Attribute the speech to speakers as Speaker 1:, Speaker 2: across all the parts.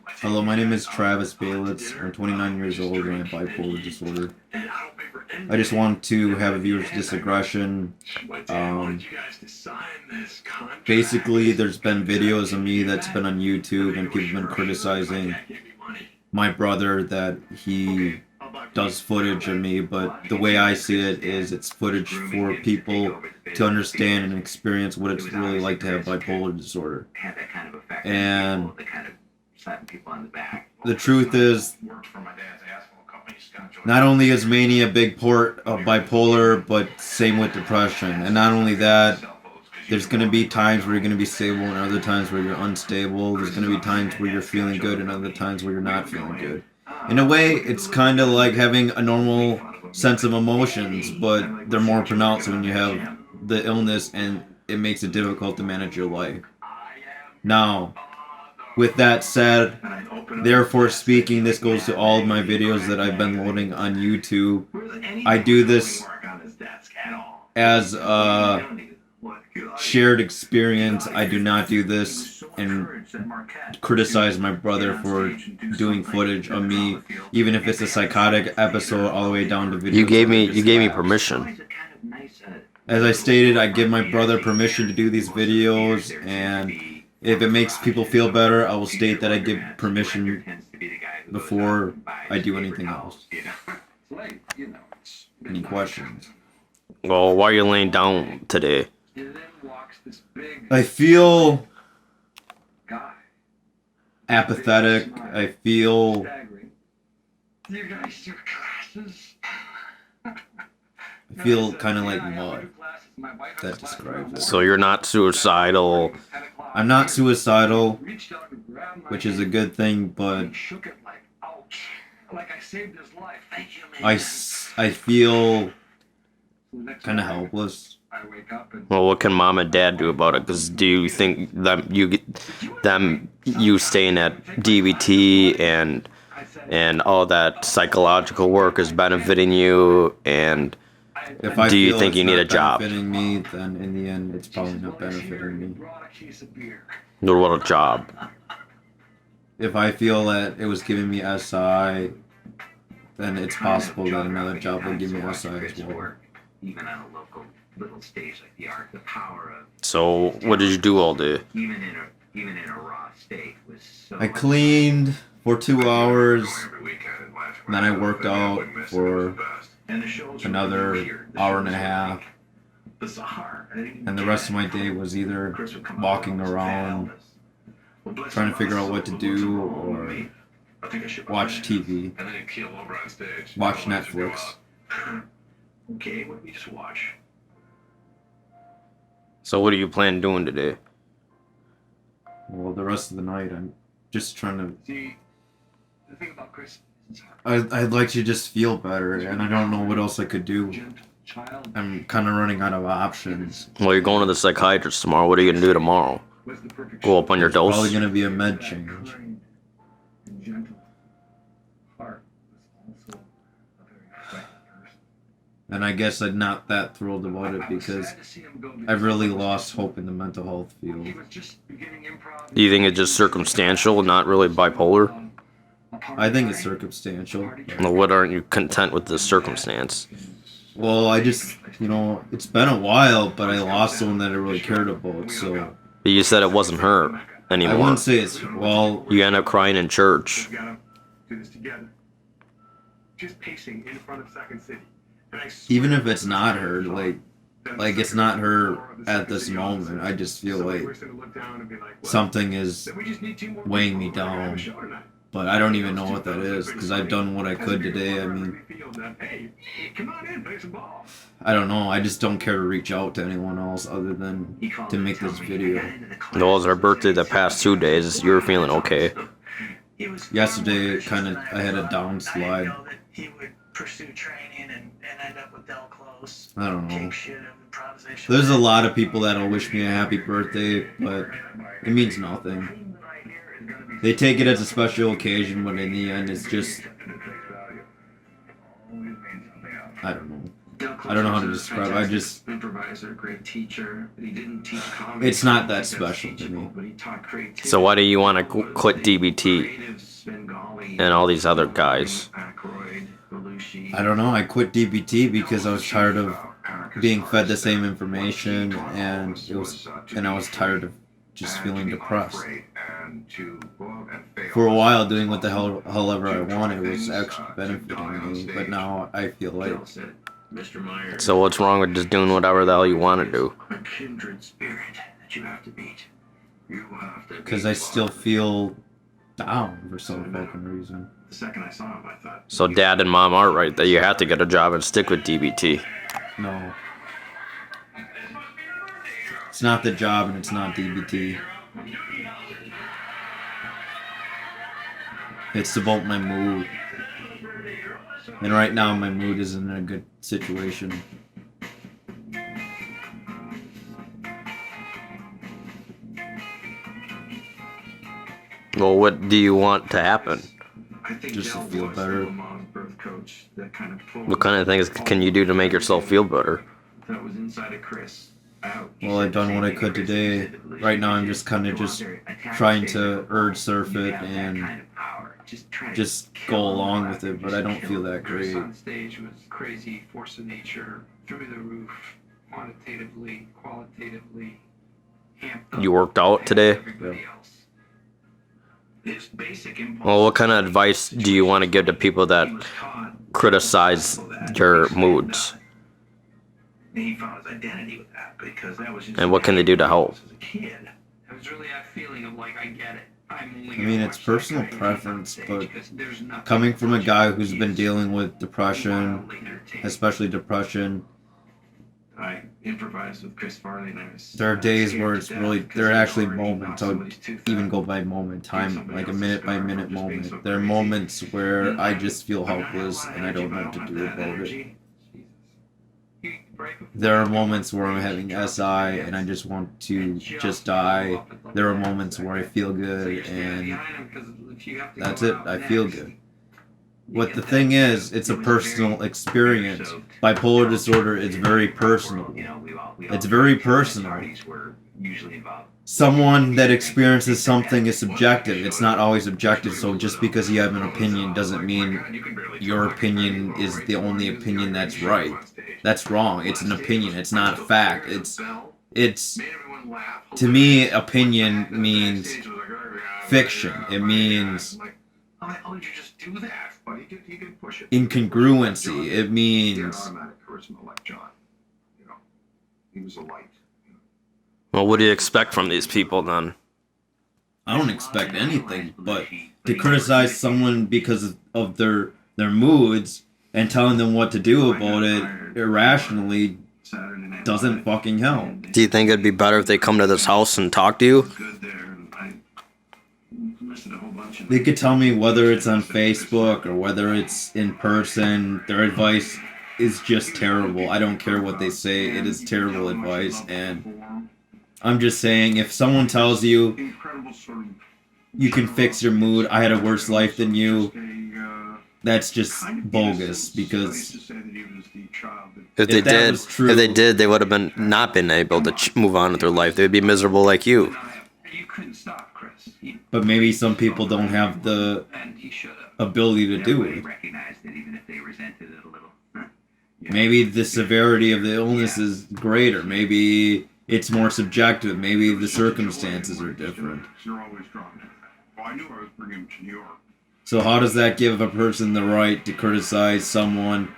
Speaker 1: Hello, my name is Travis Baylitz. I'm 29 years old and I have bipolar disorder. I just want to have a viewer's disaggression. Basically, there's been videos of me that's been on YouTube and people have been criticizing my brother that he does footage of me, but the way I see it is it's footage for people to understand and experience what it's really like to have bipolar disorder. And the truth is, not only is mania a big part of bipolar, but same with depression. And not only that, there's going to be times where you're going to be stable and other times where you're unstable. There's going to be times where you're feeling good and other times where you're not feeling good. In a way, it's kind of like having a normal sense of emotions, but they're more pronounced when you have the illness, and it makes it difficult to manage your life. Now, with that said, therefore speaking, this goes to all of my videos that I've been loading on YouTube. I do this as a shared experience. I do not do this and criticize my brother for doing footage of me, even if it's a psychotic episode all the way down to videos.
Speaker 2: You gave me permission.
Speaker 1: As I stated, I give my brother permission to do these videos, and if it makes people feel better, I will state that I give permission before I do anything else. Any questions?
Speaker 2: Well, why are you laying down today?
Speaker 1: I feel apathetic. I feel kind of like mud. That describes it.
Speaker 2: So you're not suicidal.
Speaker 1: I'm not suicidal, which is a good thing, but I feel kind of helpless.
Speaker 2: Well, what can mom and dad do about it? Because do you think that you staying at DBT and all that psychological work is benefiting you? And do you think you need a job?
Speaker 1: If I feel it's not benefiting me, then in the end, it's probably not benefiting me.
Speaker 2: What about a job?
Speaker 1: If I feel that it was giving me SI, then it's possible that another job will give me SI as well.
Speaker 3: Even on a local little stage like the Ark, the power of
Speaker 2: So what did you do all day?
Speaker 3: even in a raw state was so
Speaker 1: I cleaned for 2 hours, and then I worked out for another hour and a half, and the rest of my day was either walking around, trying to figure out what to do, or watch TV, watch Netflix.
Speaker 3: Okay, what we just watch.
Speaker 2: So what do you plan doing today?
Speaker 1: Well, the rest of the night, I'm just trying to...
Speaker 3: See, the thing about Chris is
Speaker 1: I'd like to just feel better, and I don't know what else I could do. I'm kind of running out of options.
Speaker 2: Well, you're going to the psychiatrist tomorrow. What are you going to do tomorrow? Go up on your dose?
Speaker 1: Probably going to be a med change. And I guess I'm not that thrilled about it because I've really lost hope in the mental health field.
Speaker 2: Do you think it's just circumstantial, not really bipolar?
Speaker 1: I think it's circumstantial.
Speaker 2: Well, what aren't you content with this circumstance?
Speaker 1: Well, I just, it's been a while, but I lost someone that I really cared about, so...
Speaker 2: But you said it wasn't her anymore.
Speaker 1: I wouldn't say it's, well...
Speaker 2: You end up crying in church.
Speaker 1: Even if it's not her, like it's not her at this moment, I just feel like something is weighing me down. But I don't even know what that is, because I've done what I could today. I mean, I don't know, I just don't care to reach out to anyone else other than to make this video.
Speaker 2: Well, it was her birthday the past 2 days. You were feeling okay.
Speaker 1: Yesterday, I had a downslide. I don't know. There's a lot of people that'll wish me a happy birthday, but it means nothing. They take it as a special occasion, but in the end, it's just... I don't know. I don't know how to describe it.
Speaker 3: advisor, great teacher. He didn't teach comedy.
Speaker 1: It's not that special to me.
Speaker 3: But he taught creativity.
Speaker 2: So why do you want to quit DBT and all these other guys?
Speaker 1: I don't know. I quit DBT because I was tired of being fed the same information, and I was tired of just feeling depressed. For a while, doing what the however I wanted was actually benefiting me, but now I feel like.
Speaker 2: So what's wrong with just doing whatever the hell you want to do?
Speaker 3: A kindred spirit that you have to beat.
Speaker 1: Because I still feel down for some fucking reason.
Speaker 3: The second I saw him, I thought.
Speaker 2: So dad and mom are right that you have to get a job and stick with DBT.
Speaker 1: No. It's not the job and it's not DBT. It's about my mood. And right now my mood isn't in a good situation.
Speaker 2: Well, what do you want to happen?
Speaker 1: Just to feel better.
Speaker 2: What kind of things can you do to make yourself feel better?
Speaker 1: Well, I've done what I could today. Right now I'm just kind of just trying to urge surf it and just go along with it, but I don't feel that great.
Speaker 3: On stage was crazy, force of nature, through the roof, quantitatively, qualitatively.
Speaker 2: You worked out today? Well, what kind of advice do you want to give to people that criticize your moods?
Speaker 3: He found his identity with that because that was just.
Speaker 2: And what can they do to help?
Speaker 3: As a kid, it was really that feeling of like, I get it.
Speaker 1: I mean, it's personal preference, but coming from a guy who's been dealing with depression, especially depression,
Speaker 3: I improvised with Chris Farley, and I was.
Speaker 1: there are days where it's really, there are actually moments, I would even go by moment, time, like a minute by minute moment. There are moments where I just feel helpless and I don't know what to do about it. There are moments where I'm having SI and I just want to just die. There are moments where I feel good and that's it, I feel good. What the thing is, it's a personal experience. Bipolar disorder is very personal. It's very personal. Someone that experiences something is subjective. It's not always objective, so just because you have an opinion doesn't mean your opinion is the only opinion that's right. That's wrong. It's an opinion. It's not a fact. It's to me, opinion means fiction. It means incongruency. It means
Speaker 2: Well, what do you expect from these people then?
Speaker 1: I don't expect anything, but to criticize someone because of their moods and telling them what to do about it irrationally doesn't fucking help.
Speaker 2: Do you think it'd be better if they come to this house and talk to you?
Speaker 1: They could tell me whether it's on Facebook or whether it's in person. Their advice is just terrible. I don't care what they say. It is terrible advice, and I'm just saying, if someone tells you you can fix your mood, I had a worse life than you, that's just bogus, because
Speaker 2: If they did, they would have not been able to move on with their life. They would be miserable like you.
Speaker 1: But maybe some people don't have the ability to do it. Maybe the severity of the illness is greater. Maybe it's more subjective. Maybe the circumstances are different. So how does that give a person the right to criticize someone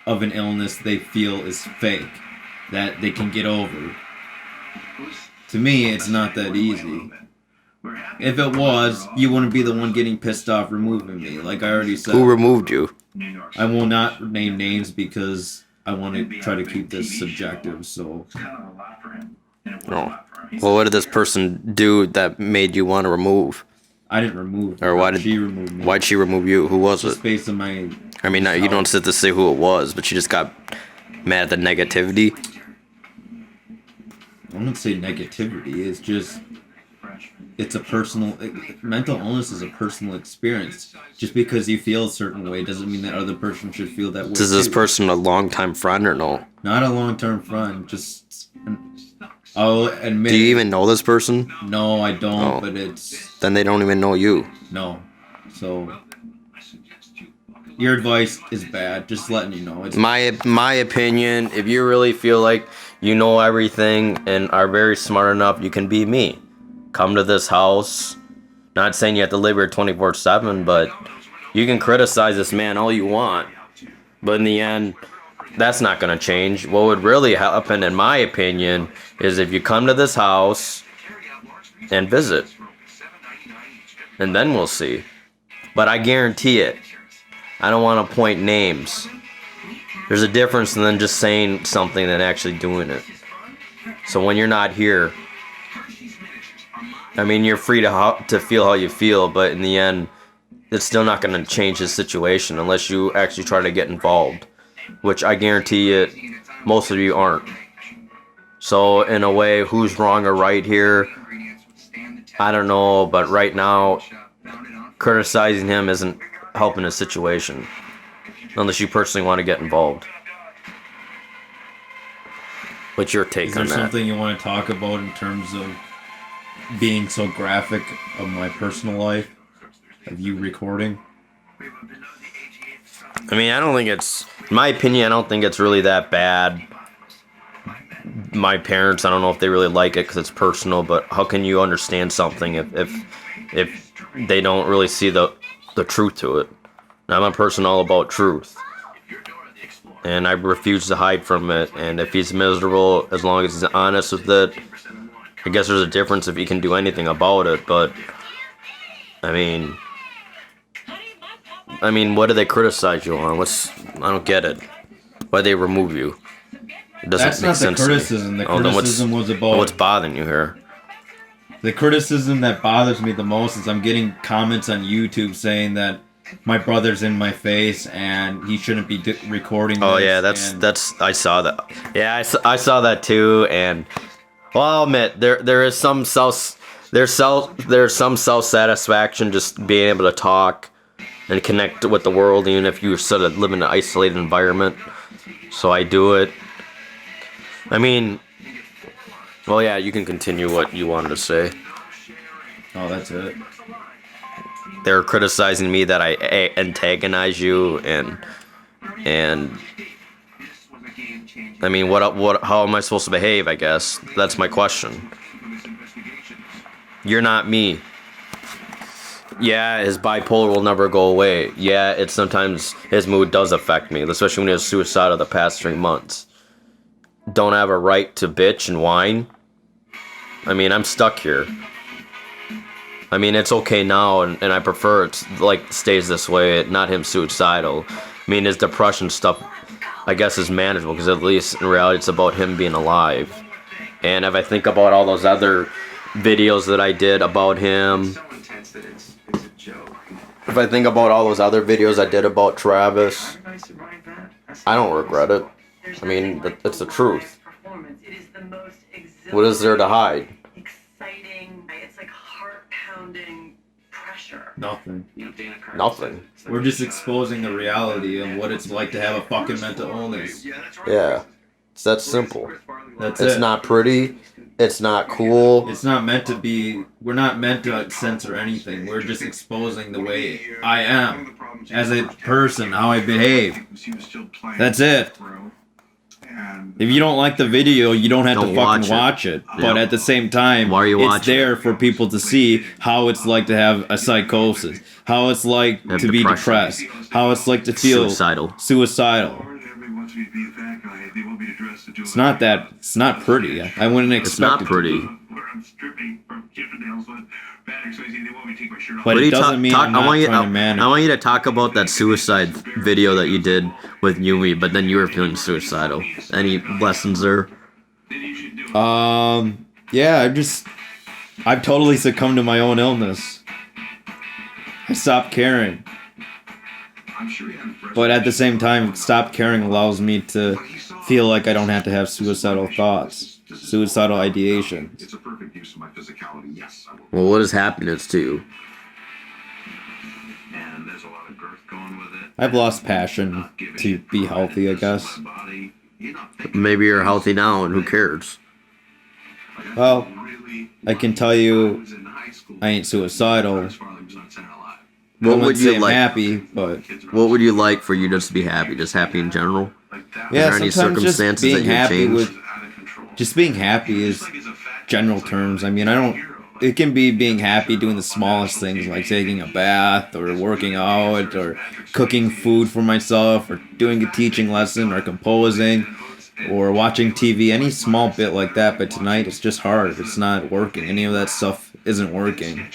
Speaker 1: of an illness they feel is fake, that they can get over? To me, it's not that easy. If it was, you wouldn't be the one getting pissed off removing me, like I already said.
Speaker 2: Who removed you?
Speaker 1: I will not name names because I want to try to keep this subjective, so...
Speaker 2: Oh. Well, what did this person do that made you want to remove?
Speaker 1: I didn't remove her.
Speaker 2: Or why did
Speaker 1: she remove me?
Speaker 2: Why'd she remove you? Who was
Speaker 1: Just
Speaker 2: it?
Speaker 1: based on my...
Speaker 2: I mean, you don't sit to say who it was, but she just got mad at the negativity.
Speaker 1: I wouldn't say negativity, it's just... it's a personal mental illness is a personal experience. Just because you feel a certain way doesn't mean that other person should feel that way.
Speaker 2: Is this
Speaker 1: too.
Speaker 2: person a longtime friend or no?
Speaker 1: Not a long-term friend, just I'll admit.
Speaker 2: Do you even know this person?
Speaker 1: No, I don't,
Speaker 2: Oh.
Speaker 1: but it's
Speaker 2: Then they don't even know you.
Speaker 1: no. So your advice is bad, just letting you know. It's
Speaker 2: My opinion, if you really feel like you know everything and are very smart enough, you can be me. Come to this house. Not saying you have to live here 24/7, but you can criticize this man all you want. But in the end, that's not going to change. What would really happen, in my opinion, is if you come to this house and visit. And then we'll see. But I guarantee it. I don't want to point names. There's a difference than just saying something than actually doing it. So when you're not here, I mean, you're free to feel how you feel, but in the end, it's still not going to change the situation unless you actually try to get involved, which I guarantee it, most of you aren't. So in a way, who's wrong or right here? I don't know, but right now, criticizing him isn't helping the situation, unless you personally want to get involved. What's your take
Speaker 1: Is there
Speaker 2: on that?
Speaker 1: something you want to talk about in terms of being so graphic of my personal life? Of you recording?
Speaker 2: I mean, I don't think it's, in my opinion, I don't think it's really that bad. My parents, I don't know if they really like it because it's personal, but how can you understand something if they don't really see the truth to it? I'm a person all about truth. And I refuse to hide from it. And if he's miserable, as long as he's honest with it, I guess there's a difference if he can do anything about it. But, I mean, what do they criticize you on? I don't get it. Why they remove you? It doesn't
Speaker 1: That's
Speaker 2: make
Speaker 1: not the
Speaker 2: sense to me.
Speaker 1: criticism. The
Speaker 2: Oh, then
Speaker 1: criticism was about...
Speaker 2: What's bothering you here?
Speaker 1: The criticism that bothers me the most is I'm getting comments on YouTube saying that my brother's in my face and he shouldn't be recording this.
Speaker 2: Oh yeah, that's I saw that. Yeah, I saw that too. And well, I'll admit there is some there's some self satisfaction just being able to talk and connect with the world, even if you sort of live in an isolated environment. So I do it. I mean, well, yeah, you can continue what you wanted to say.
Speaker 1: Oh, that's it.
Speaker 2: They're criticizing me that I antagonize you, and I mean, how am I supposed to behave? I guess that's my question. You're not me. Yeah, his bipolar will never go away. Yeah, it's sometimes his mood does affect me, especially when he was suicidal the past 3 months. Don't have a right to bitch and whine. I mean, I'm stuck here. I mean, it's okay now, and I prefer it like stays this way, not him suicidal. I mean, his depression stuff, I guess, is manageable, because at least in reality it's about him being alive. And if I think about all those other videos that I did about him, if I think about all those other videos I did about Travis, I don't regret it. I mean, it's the truth. What is there to hide?
Speaker 4: It's like heart-pounding pressure.
Speaker 1: Nothing.
Speaker 2: Nothing.
Speaker 1: We're just exposing the reality of what it's like to have a fucking mental illness.
Speaker 2: Yeah. It's that simple.
Speaker 1: That's
Speaker 2: It's
Speaker 1: it.
Speaker 2: not pretty. It's not cool.
Speaker 1: It's not meant to be... We're not meant to censor anything. We're just exposing the way I am as a person, how I behave. That's it. If you don't like the video, you don't have to fucking watch it. But at the same time,
Speaker 2: Why are you
Speaker 1: it's
Speaker 2: watching
Speaker 1: there for people to see how it's like to have a psychosis, how it's like
Speaker 2: Have
Speaker 1: to be
Speaker 2: depression.
Speaker 1: depressed, how it's like to feel suicidal. It's not that. It's not pretty. I wouldn't expect
Speaker 2: It's not
Speaker 1: it
Speaker 2: pretty.
Speaker 1: to be. But
Speaker 2: What do
Speaker 1: it
Speaker 2: you
Speaker 1: doesn't mean I'm not trying to manage.
Speaker 2: I want you to talk about that suicide video that you did with Yumi, but then you were feeling suicidal. Any lessons there?
Speaker 1: Yeah, I've totally succumbed to my own illness. I stopped caring. But at the same time, stop caring allows me to feel like I don't have to have suicidal thoughts. suicidal ideation.
Speaker 5: It's a perfect use of my physicality. Yes, I will.
Speaker 2: Well, what is happiness to you?
Speaker 5: And there's a lot of girth going with it.
Speaker 1: I've lost passion to be healthy, I guess.
Speaker 2: Maybe you're healthy now, and who cares?
Speaker 1: Well, I can tell you, I ain't suicidal.
Speaker 2: What
Speaker 1: I
Speaker 2: would
Speaker 1: wouldn't
Speaker 2: you
Speaker 1: say I'm
Speaker 2: like?
Speaker 1: happy, but
Speaker 2: What would you like for you just to be happy? Just happy in general?
Speaker 1: yeah,
Speaker 2: there any
Speaker 1: sometimes just
Speaker 2: circumstances
Speaker 1: being
Speaker 2: that you
Speaker 1: happy
Speaker 2: change?
Speaker 1: with just being happy is general terms. I mean, I don't. It can be being happy doing the smallest things like taking a bath or working out or cooking food for myself or doing a teaching lesson or composing or watching TV, any small bit like that. But tonight it's just hard. It's not working. Any of that stuff isn't working.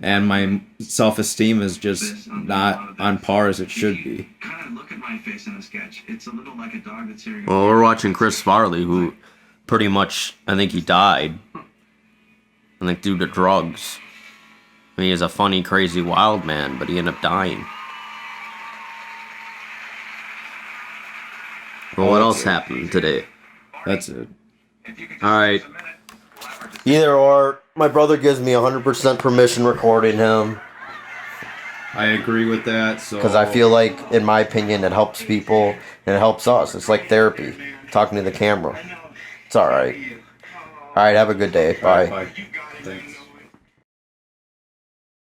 Speaker 1: And my self-esteem is just not on par as it should be.
Speaker 2: Well, we're watching Chris Farley, who pretty much, I think he died. I think due to drugs. I mean, he's a funny, crazy, wild man, but he ended up dying. Well, what else happened today?
Speaker 1: That's it.
Speaker 2: Alright. Either or, my brother gives me 100% permission recording him.
Speaker 1: I agree with that. So
Speaker 2: Because I feel like, in my opinion, it helps people and it helps us. It's like therapy, talking to the camera. It's alright. Alright, have a good day. Bye.
Speaker 1: Bye. Thanks.